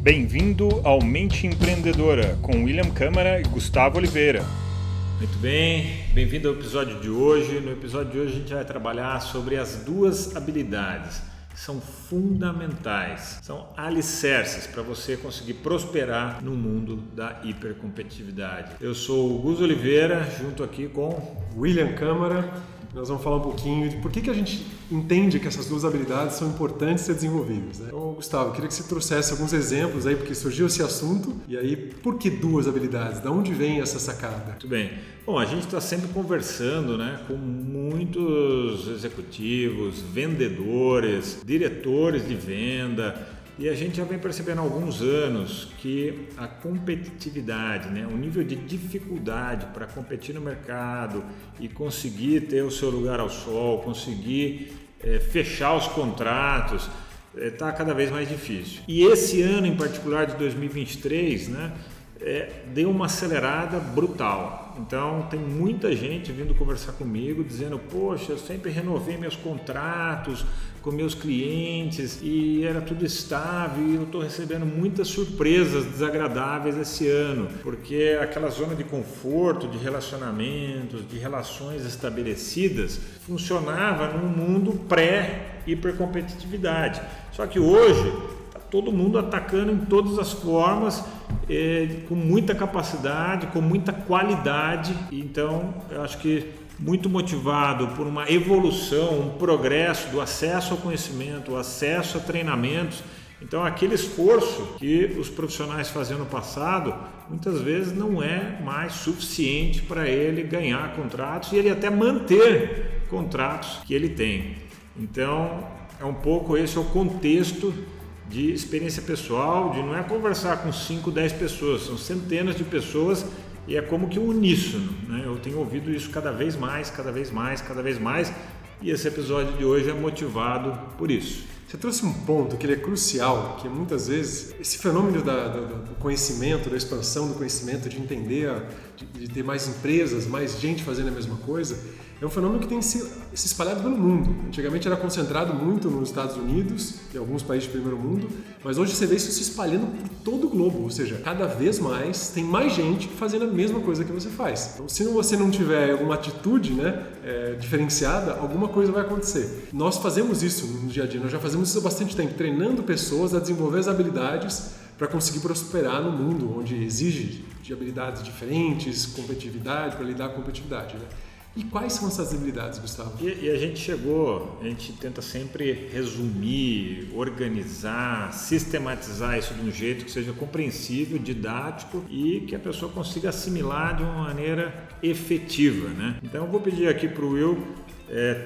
Bem-vindo ao Mente Empreendedora, com William Câmara e Gustavo Oliveira. Muito bem, bem-vindo ao episódio de hoje. No episódio de hoje a gente vai trabalhar sobre as duas habilidades que são fundamentais, são alicerces para você conseguir prosperar no mundo da hipercompetitividade. Eu sou o Gus Oliveira, junto aqui com William Câmara. Nós vamos falar um pouquinho de por que a gente entende que essas duas habilidades são importantes ser desenvolvidas, né? Então, Gustavo, eu queria que você trouxesse alguns exemplos aí, porque surgiu esse assunto, e aí, por que duas habilidades? De onde vem essa sacada? Muito bem. Bom, a gente está sempre conversando, né, com muitos executivos, vendedores, diretores de venda, e a gente já vem percebendo há alguns anos que a competitividade, né, o nível de dificuldade para competir no mercado e conseguir ter o seu lugar ao sol, conseguir fechar os contratos, está cada vez mais difícil. E esse ano em particular de 2023, né, deu uma acelerada brutal. Então tem muita gente vindo conversar comigo dizendo: poxa, eu sempre renovei meus contratos com meus clientes e era tudo estável, e eu estou recebendo muitas surpresas desagradáveis esse ano, porque aquela zona de conforto, de relacionamentos, de relações estabelecidas funcionava num mundo pré-hipercompetitividade. Só que hoje está todo mundo atacando em todas as formas, com muita capacidade, com muita qualidade. Então eu acho que muito motivado por uma evolução, um progresso do acesso ao conhecimento, o acesso a treinamentos. Então aquele esforço que os profissionais faziam no passado, muitas vezes não é mais suficiente para ele ganhar contratos e ele até manter contratos que ele tem. Então é um pouco esse o contexto de experiência pessoal, de não é conversar com 5, 10 pessoas, são centenas de pessoas. E é como que um uníssono, né? Eu tenho ouvido isso cada vez mais, e esse episódio de hoje é motivado por isso. Você trouxe um ponto que ele é crucial, que muitas vezes esse fenômeno do conhecimento, da expansão do conhecimento, de entender, de ter mais empresas, mais gente fazendo a mesma coisa, é um fenômeno que tem se espalhado pelo mundo. Antigamente era concentrado muito nos Estados Unidos e alguns países do primeiro mundo, mas hoje você vê isso se espalhando por todo o globo, ou seja, cada vez mais tem mais gente fazendo a mesma coisa que você faz. Então, se você não tiver alguma atitude, né, diferenciada, alguma coisa vai acontecer. Nós fazemos isso no dia a dia, nós já fazemos isso há bastante tempo, treinando pessoas a desenvolver as habilidades para conseguir prosperar no mundo, onde exige de habilidades diferentes, competitividade, para lidar com competitividade, né? E quais são essas habilidades, Gustavo? E a gente tenta sempre resumir, organizar, sistematizar isso de um jeito que seja compreensível, didático e que a pessoa consiga assimilar de uma maneira efetiva, né? Então eu vou pedir aqui para o Will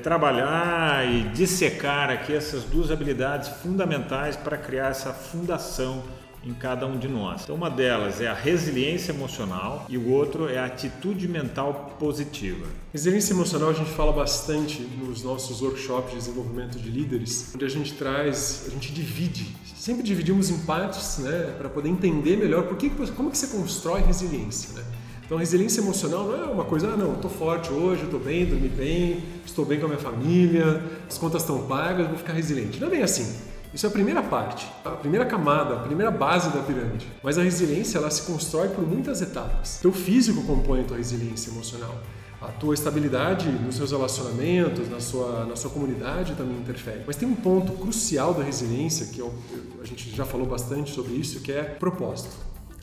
trabalhar e dissecar aqui essas duas habilidades fundamentais para criar essa fundação em cada um de nós. Então uma delas é a resiliência emocional e o outro é a atitude mental positiva. Resiliência emocional a gente fala bastante nos nossos workshops de desenvolvimento de líderes, onde a gente divide, sempre dividimos em partes, né, para poder entender melhor como que você constrói resiliência, né? Então a resiliência emocional não é uma coisa, eu estou forte hoje, eu estou bem, dormi bem, estou bem com a minha família, as contas estão pagas, vou ficar resiliente. Não é bem assim. Isso é a primeira parte, a primeira camada, a primeira base da pirâmide. Mas a resiliência, ela se constrói por muitas etapas. Teu físico compõe a tua resiliência emocional. A tua estabilidade nos seus relacionamentos, na sua comunidade também interfere. Mas tem um ponto crucial da resiliência, que a gente já falou bastante sobre isso, que é propósito.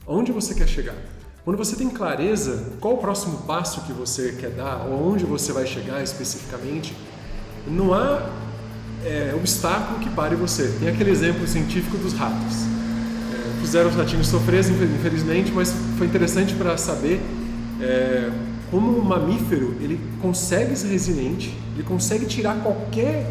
Onde você quer chegar? Quando você tem clareza qual o próximo passo que você quer dar, ou onde você vai chegar especificamente, não há obstáculo que pare você. Tem aquele exemplo científico dos ratos. Fizeram os ratinhos sofrer, infelizmente, mas foi interessante para saber como um mamífero ele consegue ser resiliente, ele consegue tirar qualquer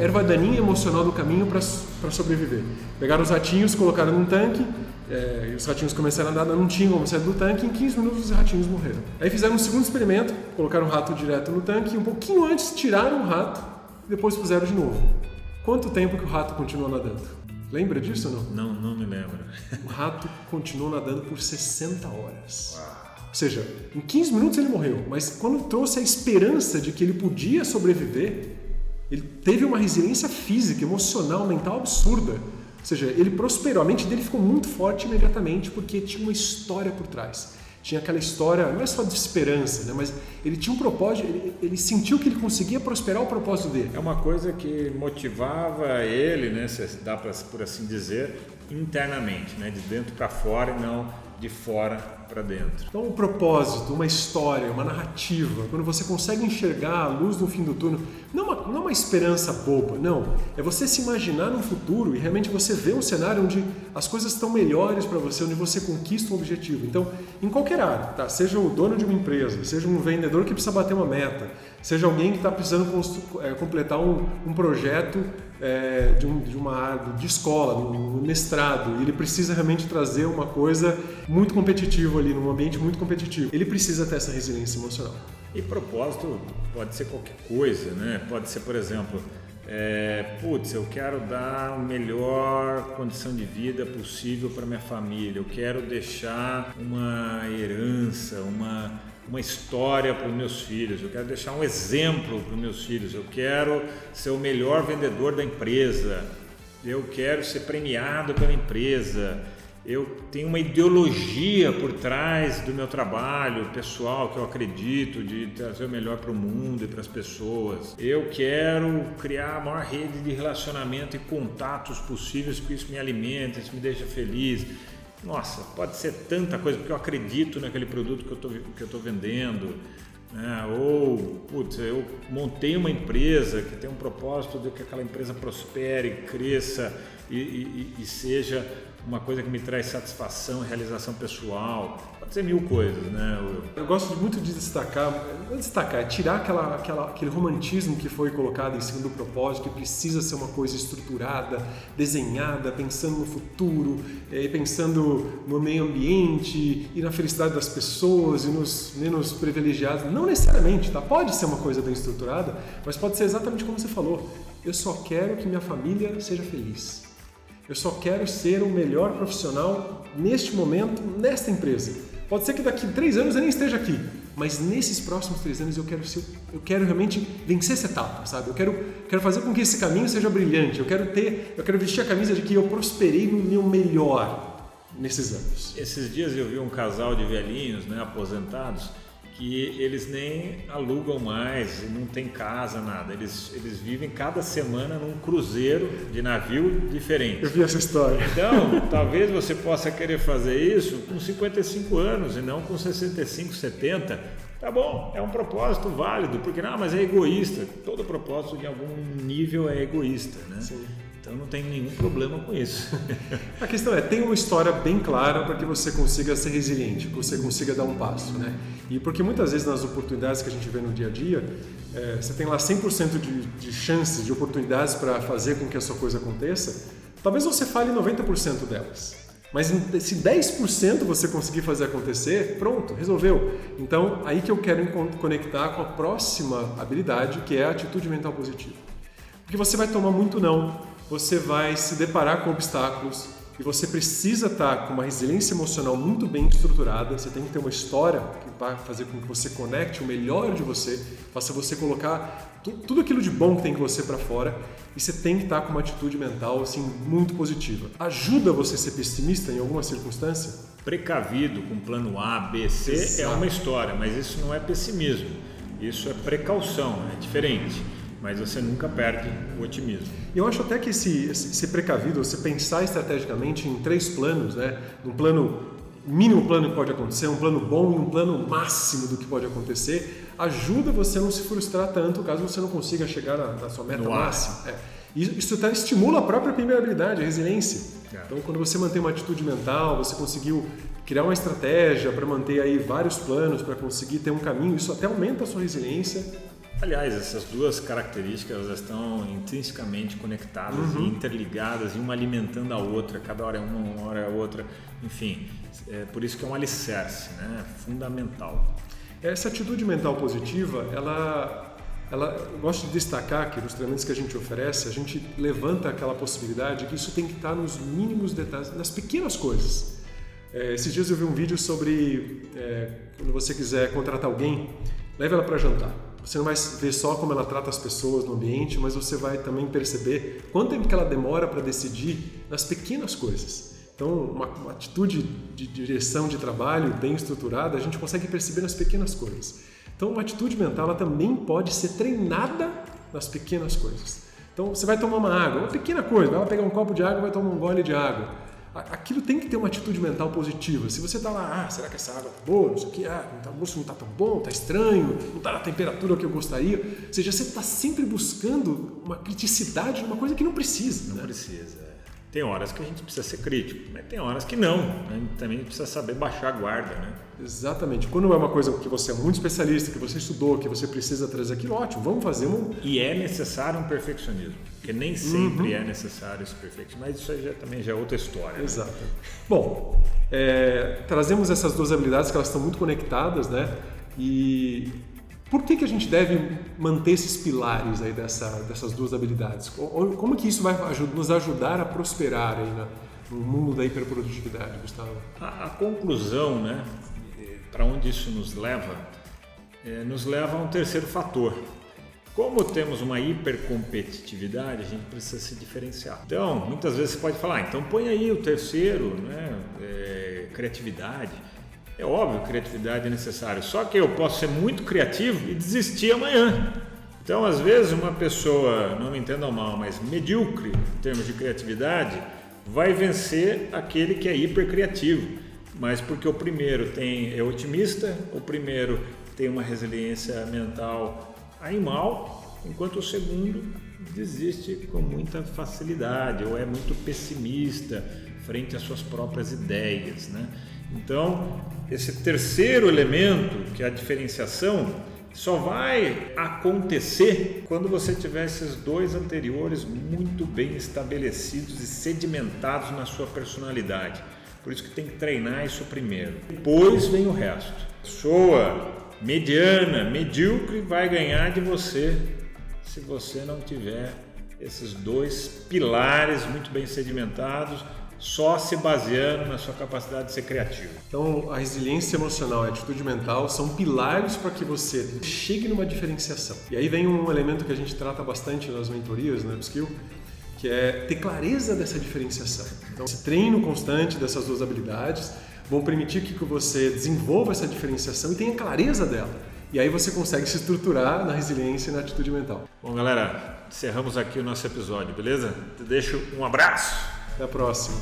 erva daninha emocional do caminho para sobreviver. Pegaram os ratinhos, colocaram num tanque, e os ratinhos começaram a nadar, não tinham como sair do tanque, em 15 minutos os ratinhos morreram. Aí fizeram um segundo experimento, colocaram o rato direto no tanque, e um pouquinho antes tiraram o rato, e depois puseram de novo. Quanto tempo que o rato continuou nadando? Lembra disso ou não? Não me lembro. O rato continuou nadando por 60 horas. Ou seja, em 15 minutos ele morreu, mas quando trouxe a esperança de que ele podia sobreviver, ele teve uma resiliência física, emocional, mental absurda seja, ele prosperou, a mente dele ficou muito forte imediatamente porque tinha uma história por trás. Tinha aquela história, não é só de esperança, né? Mas ele tinha um propósito, ele sentiu que ele conseguia prosperar o propósito dele. É uma coisa que motivava ele, né, se dá para por assim dizer, internamente, né, de dentro para fora e não de fora para dentro. Então, um propósito, uma história, uma narrativa, quando você consegue enxergar a luz no fim do túnel, não uma esperança boba, não. É você se imaginar num futuro e realmente você vê um cenário onde as coisas estão melhores para você, onde você conquista um objetivo. Então, em qualquer área, tá? Seja o dono de uma empresa, seja um vendedor que precisa bater uma meta, seja alguém que está precisando completar um projeto de uma área de escola, um mestrado, e ele precisa realmente trazer uma coisa muito competitiva ali, num ambiente muito competitivo. Ele precisa ter essa resiliência emocional. E propósito pode ser qualquer coisa, né? Pode ser, por exemplo, eu quero dar a melhor condição de vida possível para minha família, eu quero deixar uma herança, uma história para os meus filhos, eu quero deixar um exemplo para os meus filhos, eu quero ser o melhor vendedor da empresa, eu quero ser premiado pela empresa, eu tenho uma ideologia por trás do meu trabalho pessoal que eu acredito de trazer o melhor para o mundo e para as pessoas, eu quero criar a maior rede de relacionamento e contatos possíveis porque isso me alimenta, isso me deixa feliz. Nossa, pode ser tanta coisa, porque eu acredito naquele produto que eu estou vendendo, né? Ou, eu montei uma empresa que tem um propósito de que aquela empresa prospere, cresça e seja uma coisa que me traz satisfação e realização pessoal. Pode ser mil coisas, né? Eu gosto muito de tirar aquele romantismo que foi colocado em cima do propósito, que precisa ser uma coisa estruturada, desenhada, pensando no futuro, pensando no meio ambiente e na felicidade das pessoas e nos menos privilegiados. Não necessariamente, tá? Pode ser uma coisa bem estruturada, mas pode ser exatamente como você falou. Eu só quero que minha família seja feliz. Eu só quero ser o melhor profissional neste momento, nesta empresa. Pode ser que daqui 3 anos eu nem esteja aqui, mas nesses próximos 3 anos eu quero realmente vencer essa etapa, sabe? Eu quero fazer com que esse caminho seja brilhante. Eu quero vestir a camisa de que eu prosperei no meu melhor nesses anos. Esses dias eu vi um casal de velhinhos, né, aposentados, que eles nem alugam mais, não tem casa, nada. Eles vivem cada semana num cruzeiro de navio diferente. Eu vi essa história. Então, talvez você possa querer fazer isso com 55 anos e não com 65, 70. Tá bom, é um propósito válido, porque mas é egoísta. Todo propósito de algum nível é egoísta, né? Sim. Então não tem nenhum problema com isso. A questão tem uma história bem clara para que você consiga ser resiliente, que você consiga dar um passo, né? E porque muitas vezes nas oportunidades que a gente vê no dia a dia, você tem lá 100% de chances, de oportunidades para fazer com que a sua coisa aconteça, talvez você falhe 90% delas. Mas se 10% você conseguir fazer acontecer, pronto, resolveu. Então, aí que eu quero conectar com a próxima habilidade, que é a atitude mental positiva. Porque você vai tomar muito não, você vai se deparar com obstáculos e você precisa estar com uma resiliência emocional muito bem estruturada. Você tem que ter uma história que vai fazer com que você conecte o melhor de você, faça você colocar tudo aquilo de bom que tem em você para fora, e você tem que estar com uma atitude mental assim, muito positiva. Ajuda você a ser pessimista em alguma circunstância? Precavido com plano A, B, C. Exato. É uma história, mas isso não é pessimismo, isso é precaução, é diferente. Mas você nunca perde o otimismo. E eu acho até que esse precavido, você pensar estrategicamente em 3 planos, né? Um plano, mínimo plano que pode acontecer, um plano bom e um plano máximo do que pode acontecer, ajuda você a não se frustrar tanto caso você não consiga chegar na sua meta máxima. Isso até estimula a própria primeira habilidade, a resiliência. Então, quando você mantém uma atitude mental, você conseguiu criar uma estratégia para manter aí vários planos, para conseguir ter um caminho, isso até aumenta a sua resiliência. Aliás, essas duas características elas estão intrinsecamente conectadas e interligadas, e uma alimentando a outra, cada hora é uma hora é a outra, enfim, por isso que é um alicerce, né? Fundamental. Essa atitude mental positiva, eu gosto de destacar que nos treinamentos que a gente oferece, a gente levanta aquela possibilidade que isso tem que estar nos mínimos detalhes, nas pequenas coisas. Esses dias eu vi um vídeo sobre quando você quiser contratar alguém, leve ela para jantar. você não vai ver só como ela trata as pessoas no ambiente, mas você vai também perceber quanto tempo que ela demora para decidir nas pequenas coisas. Então, uma atitude de direção de trabalho bem estruturada, a gente consegue perceber nas pequenas coisas. Então, uma atitude mental ela também pode ser treinada nas pequenas coisas. Então, você vai tomar uma água, uma pequena coisa, vai lá pegar um copo de água e vai tomar um gole de água. Aquilo tem que ter uma atitude mental positiva. Se você está lá, será que essa água está boa? Não sei o que, o gosto não está tão bom, está estranho, não está na temperatura que eu gostaria. Ou seja, você está sempre buscando uma criticidade numa coisa que não precisa. Não precisa. Tem horas que a gente precisa ser crítico, mas tem horas que não. A gente também precisa saber baixar a guarda, né? Exatamente. Quando é uma coisa que você é muito especialista, que você estudou, que você precisa trazer aquilo, ótimo, vamos fazer E é necessário um perfeccionismo, porque nem sempre é necessário esse perfeccionismo, mas isso aí também já é outra história. Exato. Né? Bom, trazemos essas duas habilidades que elas estão muito conectadas, né? E por que a gente deve manter esses pilares aí dessas duas habilidades? Como que isso vai nos ajudar a prosperar aí no mundo da hiperprodutividade, Gustavo? A conclusão, né, para onde isso nos leva a um terceiro fator. Como temos uma hipercompetitividade, a gente precisa se diferenciar. Então, muitas vezes você pode falar, então põe aí o terceiro, né, criatividade. É óbvio que criatividade é necessário, só que eu posso ser muito criativo e desistir amanhã. Então, às vezes, uma pessoa, não me entendam mal, mas medíocre em termos de criatividade, vai vencer aquele que é hipercriativo. Mas porque o primeiro é otimista, o primeiro tem uma resiliência mental animal, enquanto o segundo desiste com muita facilidade ou é muito pessimista frente às suas próprias ideias, né? Então, esse terceiro elemento, que é a diferenciação, só vai acontecer quando você tiver esses dois anteriores muito bem estabelecidos e sedimentados na sua personalidade. Por isso que tem que treinar isso primeiro. Depois vem o resto. Pessoa mediana, medíocre, vai ganhar de você se você não tiver esses dois pilares muito bem sedimentados, só se baseando na sua capacidade de ser criativo. Então, a resiliência emocional e a atitude mental são pilares para que você chegue numa diferenciação. E aí vem um elemento que a gente trata bastante nas mentorias, no Upskill, que é ter clareza dessa diferenciação. Então, esse treino constante dessas duas habilidades vão permitir que você desenvolva essa diferenciação e tenha clareza dela. E aí você consegue se estruturar na resiliência e na atitude mental. Bom, galera, encerramos aqui o nosso episódio, beleza? Te deixo um abraço. Até a próxima.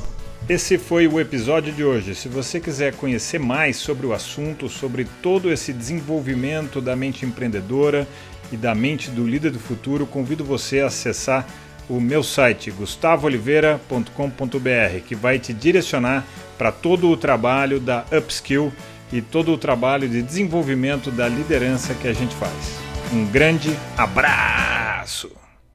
Esse foi o episódio de hoje. Se você quiser conhecer mais sobre o assunto, sobre todo esse desenvolvimento da mente empreendedora e da mente do líder do futuro, convido você a acessar o meu site gustavooliveira.com.br, que vai te direcionar para todo o trabalho da Upskill e todo o trabalho de desenvolvimento da liderança que a gente faz. Um grande abraço!